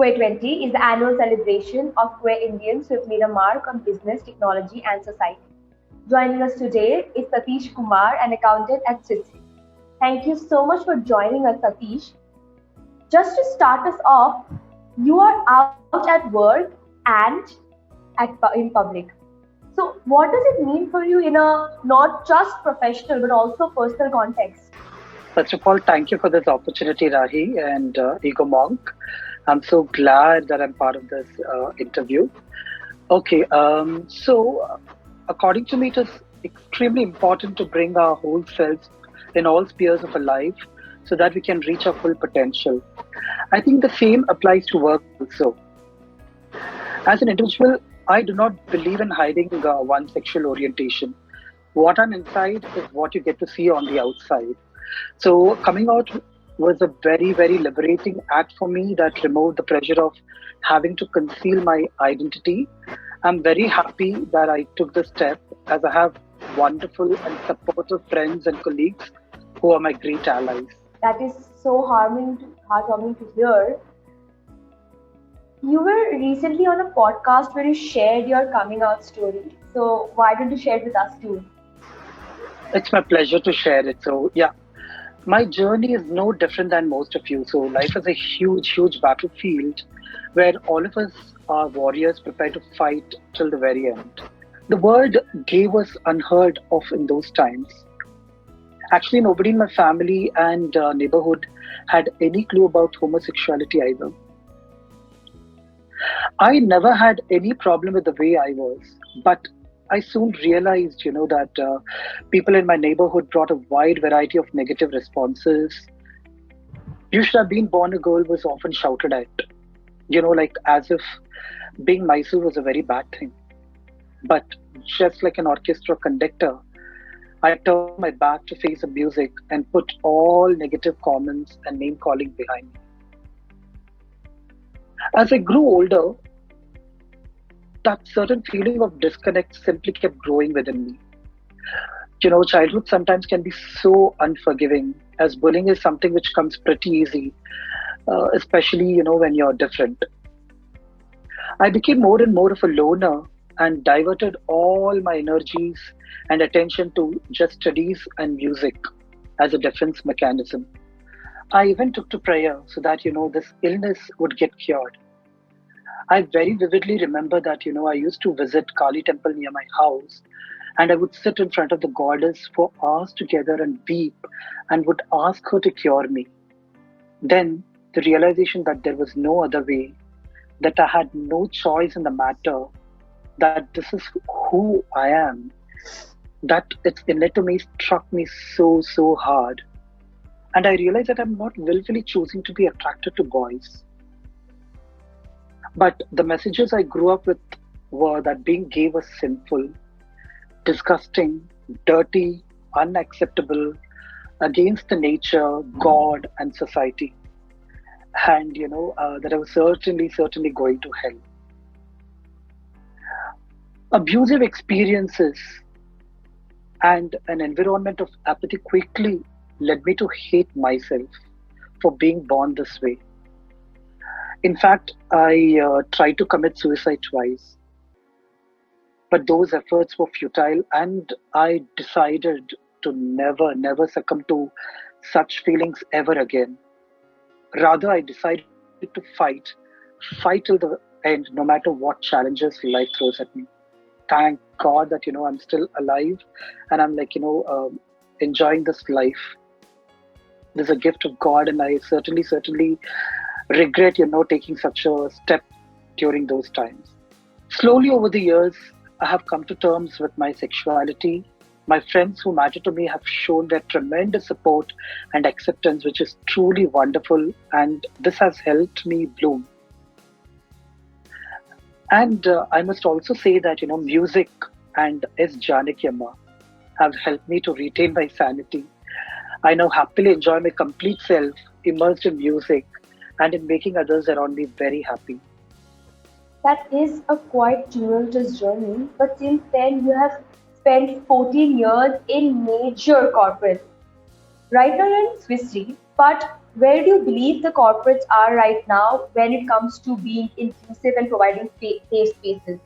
QueerTWENTY is the annual celebration of queer Indians who have made a mark on business, technology, and society. Joining us today is Satish Kumar, an accountant at Citi. Thank you so much for joining us, Satish. Just to start us off, you are out at work and in public. So, what does it mean for you in a not just professional but also personal context? First of all, thank you for this opportunity, Rahi and Ego Monk. I'm so glad that I'm part of this interview. Okay, according to me, it is extremely important to bring our whole selves in all spheres of our life so that we can reach our full potential. I think the same applies to work also. As an individual, I do not believe in hiding one's sexual orientation. What I'm inside is what you get to see on the outside. So coming out was a very, very liberating act for me that removed the pressure of having to conceal my identity. I'm very happy that I took the step as I have wonderful and supportive friends and colleagues who are my great allies. That is so heartwarming to hear. You were recently on a podcast where you shared your coming out story. So why don't you share it with us too? It's my pleasure to share it. So, yeah, my journey is no different than most of you. So, life is a huge, huge battlefield where all of us are warriors prepared to fight till the very end. The world gave us unheard of in those times. Actually, nobody in my family and neighborhood had any clue about homosexuality either. I never had any problem with the way I was, but I soon realized, that people in my neighborhood brought a wide variety of negative responses. You should have been born a girl was often shouted at, like as if being Mysore was a very bad thing. But just like an orchestra conductor, I turned my back to face the music and put all negative comments and name calling behind me. As I grew older, that certain feeling of disconnect simply kept growing within me. Childhood sometimes can be so unforgiving, as bullying is something which comes pretty easy, especially, when you're different. I became more and more of a loner and diverted all my energies and attention to just studies and music as a defense mechanism. I even took to prayer so that, this illness would get cured. I very vividly remember that, I used to visit Kali temple near my house and I would sit in front of the goddess for hours together and weep and would ask her to cure me. Then the realization that there was no other way, that I had no choice in the matter, that this is who I am, that it's innate to me struck me so, so hard. And I realized that I'm not willfully choosing to be attracted to boys. But the messages I grew up with were that being gay was sinful, disgusting, dirty, unacceptable, against the nature, God, and society. And, that I was certainly going to hell. Abusive experiences and an environment of apathy quickly led me to hate myself for being born this way. In fact, I tried to commit suicide twice, but those efforts were futile, and I decided to never, never succumb to such feelings ever again. Rather, I decided to fight till the end, no matter what challenges life throws at me. Thank God that, I'm still alive and I'm like, enjoying this life. This is a gift of God, and I certainly regret, taking such a step during those times. Slowly over the years, I have come to terms with my sexuality. My friends who matter to me have shown their tremendous support and acceptance, which is truly wonderful, and this has helped me bloom. And I must also say that, music and S. Janaki Amma have helped me to retain my sanity. I now happily enjoy my complete self, immersed in music and in making others around me very happy. That is a quite tumultuous journey, but since then you have spent 14 years in major corporate. Right now you're in Swiss Re, but Where do you believe the corporates are right now when it comes to being inclusive and providing safe spaces?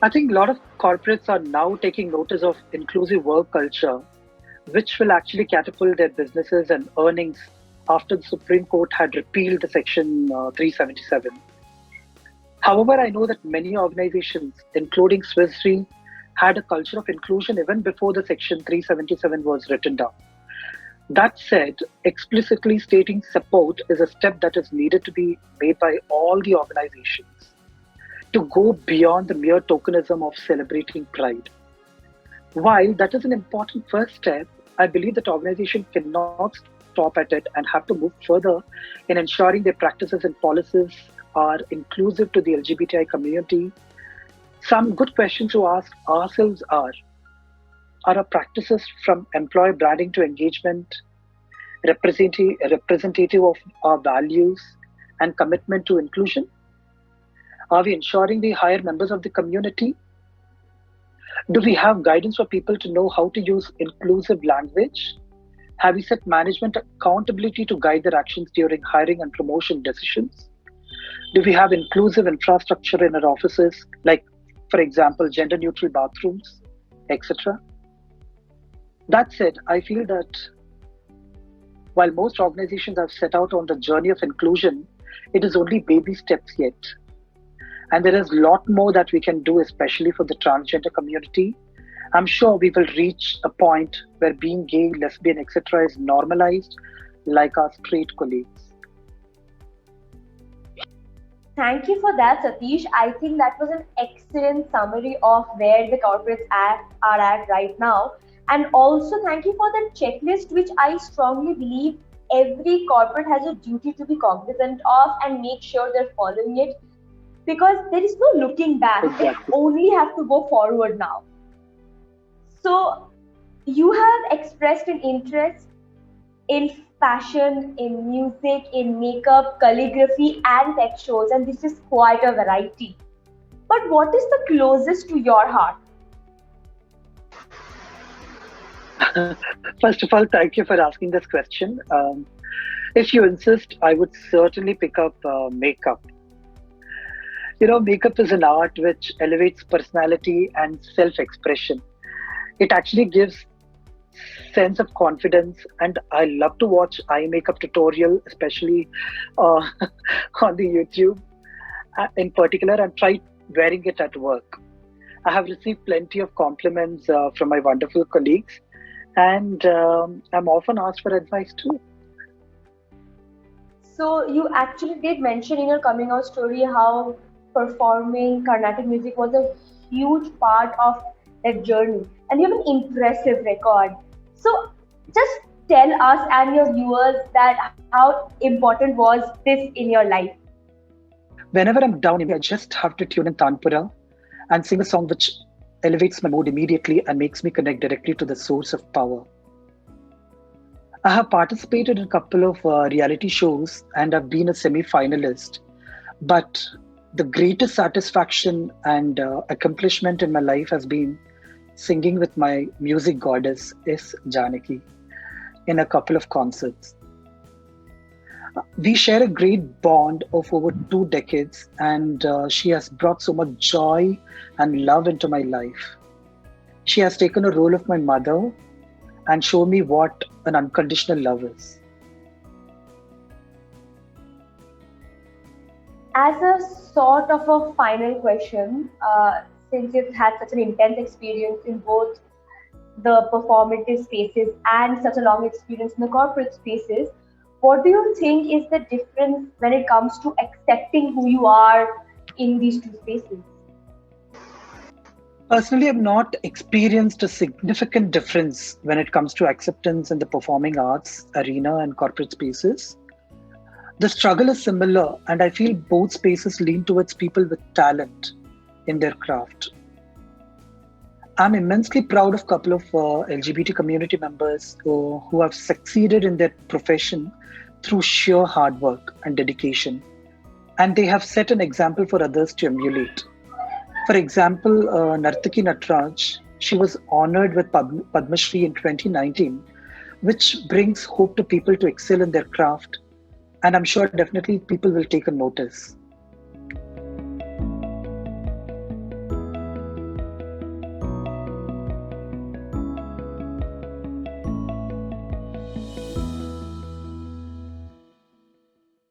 I think a lot of corporates are now taking notice of inclusive work culture, which will actually catapult their businesses and earnings after the Supreme Court had repealed the Section 377. However, I know that many organizations, including Swiss Re, had a culture of inclusion even before the Section 377 was written down. That said, explicitly stating support is a step that is needed to be made by all the organizations to go beyond the mere tokenism of celebrating pride. While that is an important first step, I believe that organizations cannot stop at it and have to move further in ensuring their practices and policies are inclusive to the LGBTI community. Some good questions to ask ourselves are our practices from employer branding to engagement representative of our values and commitment to inclusion? Are we ensuring we hire members of the community? Do we have guidance for people to know how to use inclusive language? Have we set management accountability to guide their actions during hiring and promotion decisions? Do we have inclusive infrastructure in our offices, like, for example, gender neutral bathrooms, etc.? That said, I feel that while most organizations have set out on the journey of inclusion, it is only baby steps yet. And there is a lot more that we can do, especially for the transgender community. I'm sure we will reach a point where being gay, lesbian, etc. is normalized like our straight colleagues. Thank you for that, Satish. I think that was an excellent summary of where the are at right now. And also, thank you for the checklist, which I strongly believe every corporate has a duty to be cognizant of and make sure they're following it, because there is no looking back. They Exactly. only have to go forward now. So, you have expressed an interest in fashion, in music, in makeup, calligraphy, and tech shows, and this is quite a variety. But what is the closest to your heart? First of all, thank you for asking this question. If you insist, I would certainly pick up makeup. Makeup is an art which elevates personality and self-expression. It actually gives sense of confidence, and I love to watch eye makeup tutorial, especially uh, on the YouTube in particular, and try wearing it at work. I have received plenty of compliments from my wonderful colleagues, and I'm often asked for advice too. So, you actually did mention in your coming out story how performing Carnatic music was a huge part of that journey, and you have an impressive record. So, just tell us and your viewers that how important was this in your life. Whenever I'm down, I just have to tune in Tanpura and sing a song which elevates my mood immediately and makes me connect directly to the source of power. I have participated in a couple of reality shows and I've been a semi finalist. But the greatest satisfaction and accomplishment in my life has been singing with my music goddess, is Janaki, in a couple of concerts. We share a great bond of over 2 decades, and she has brought so much joy and love into my life. She has taken a role of my mother and shown me what an unconditional love is. As a sort of a final question, since you've had such an intense experience in both the performative spaces and such a long experience in the corporate spaces, what do you think is the difference when it comes to accepting who you are in these two spaces? Personally, I've not experienced a significant difference when it comes to acceptance in the performing arts arena and corporate spaces. The struggle is similar, and I feel both spaces lean towards people with talent in their craft. I'm immensely proud of a couple of LGBT community members who have succeeded in their profession through sheer hard work and dedication. And they have set an example for others to emulate. For example, Nartaki Natraj, She was honored with Padma Shri in 2019, which brings hope to people to excel in their craft. And I'm sure definitely people will take a notice.